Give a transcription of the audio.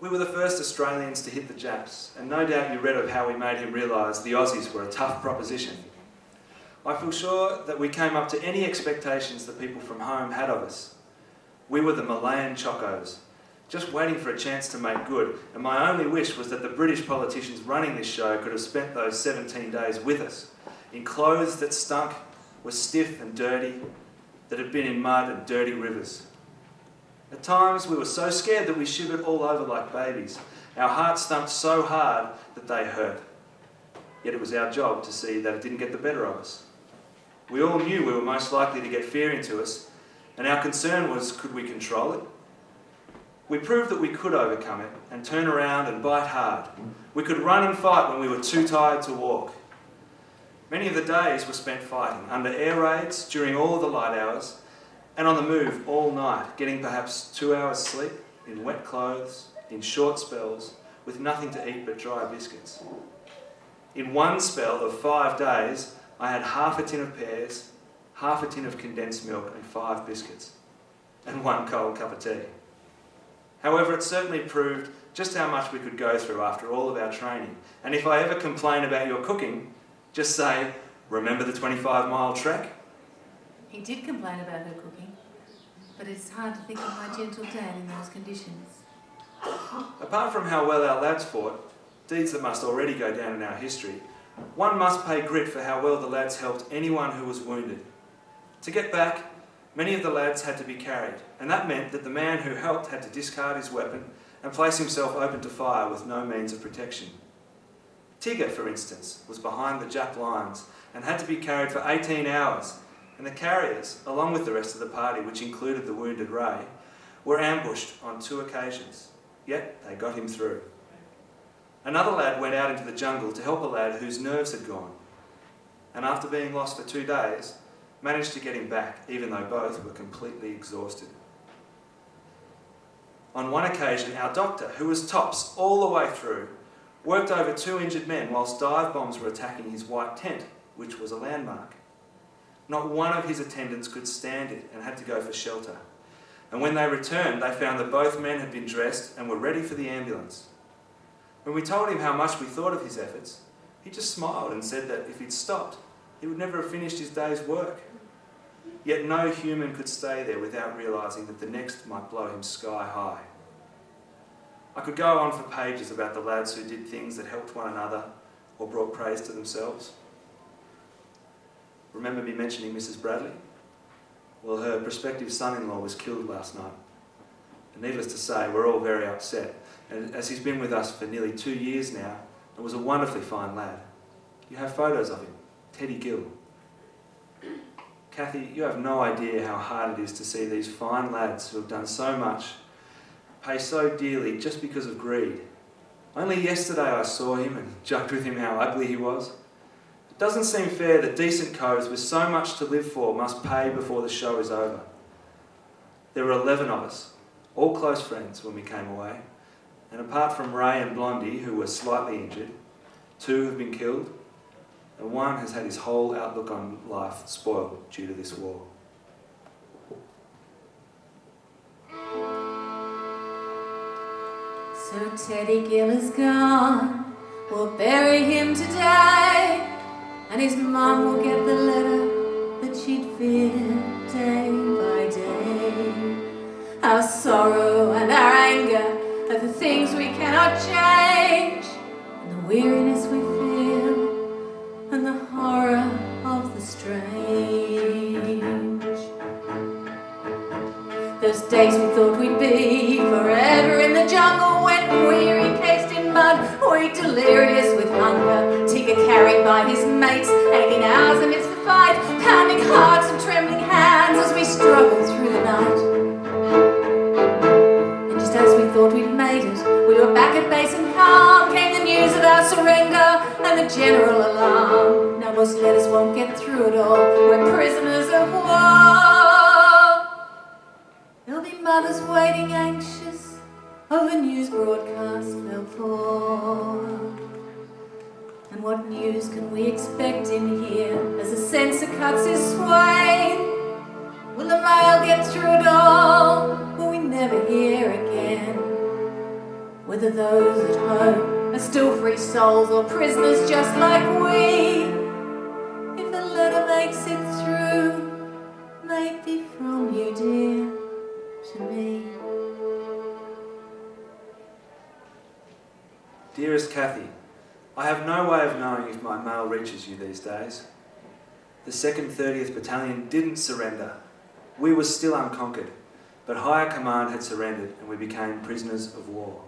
We were the first Australians to hit the Japs, and no doubt you read of how we made him realise the Aussies were a tough proposition. I feel sure that we came up to any expectations that people from home had of us. We were the Malayan Chocos, just waiting for a chance to make good, and my only wish was that the British politicians running this show could have spent those 17 days with us, in clothes that stunk, were stiff and dirty, that had been in mud and dirty rivers. At times we were so scared that we shivered all over like babies. Our hearts thumped so hard that they hurt. Yet it was our job to see that it didn't get the better of us. We all knew we were most likely to get fear into us, and our concern was, could we control it? We proved that we could overcome it and turn around and bite hard. We could run and fight when we were too tired to walk. Many of the days were spent fighting, under air raids, during all of the light hours, and on the move all night, getting perhaps 2 hours sleep, in wet clothes, in short spells, with nothing to eat but dry biscuits. In one spell of 5 days, I had half a tin of pears, half a tin of condensed milk and 5 biscuits, and 1 cold cup of tea. However, it certainly proved just how much we could go through after all of our training, and if I ever complain about your cooking, just say, remember the 25-mile trek? He did complain about her cooking, but it's hard to think of my gentle dad in those conditions. Apart from how well our lads fought, deeds that must already go down in our history, one must pay grit for how well the lads helped anyone who was wounded. To get back, many of the lads had to be carried, and that meant that the man who helped had to discard his weapon and place himself open to fire with no means of protection. Tigger, for instance, was behind the Jap lines and had to be carried for 18 hours, and the carriers, along with the rest of the party, which included the wounded Ray, were ambushed on 2 occasions, yet they got him through. Another lad went out into the jungle to help a lad whose nerves had gone, and after being lost for 2 days, managed to get him back, even though both were completely exhausted. On one occasion, our doctor, who was tops all the way through, worked over 2 injured men whilst dive bombs were attacking his white tent, which was a landmark. Not one of his attendants could stand it and had to go for shelter. And when they returned, they found that both men had been dressed and were ready for the ambulance. When we told him how much we thought of his efforts, he just smiled and said that if he'd stopped, he would never have finished his day's work. Yet no human could stay there without realising that the next might blow him sky high. I could go on for pages about the lads who did things that helped one another or brought praise to themselves. Remember me mentioning Mrs. Bradley? Well, her prospective son-in-law was killed last night. And needless to say, we're all very upset, and as he's been with us for nearly 2 years now, and was a wonderfully fine lad. You have photos of him, Teddy Gill. Kathy, you have no idea how hard it is to see these fine lads who have done so much pay so dearly just because of greed. Only yesterday I saw him and joked with him how ugly he was. It doesn't seem fair that decent coves with so much to live for must pay before the show is over. There were 11 of us, all close friends when we came away, and apart from Ray and Blondie, who were slightly injured, 2 have been killed, and 1 has had his whole outlook on life spoiled due to this war. So Teddy Gill is gone, we'll bury him today, and his mum will get the letter that she'd feared day by day. Our sorrow and our anger are the things we cannot change, and the weariness we feel, and the horror of the strange. Those days we thought we'd be forever in the jungle, wet and weary, cased in mud, weak, delirious with hunger, Tigger carried by his mates, 18 hours amidst the fight, pounding hearts and trembling hands as we struggled through the night. And just as we thought we'd made it, we were back at base and calm, came the news of our surrender and the general alarm. Now most letters won't get through it all, we're prisoners of war. There'll be mothers waiting anxious of a news broadcast they'll pour. And what news can we expect in here as the censor cuts his sway? Will the mail get through it all? Will we never hear again? When whether those at home are still free souls or prisoners just like we. If the letter makes it through, may it be from you, dear, to me. Dearest Kathy, I have no way of knowing if my mail reaches you these days. The 2nd 30th Battalion didn't surrender. We were still unconquered, but higher command had surrendered and we became prisoners of war.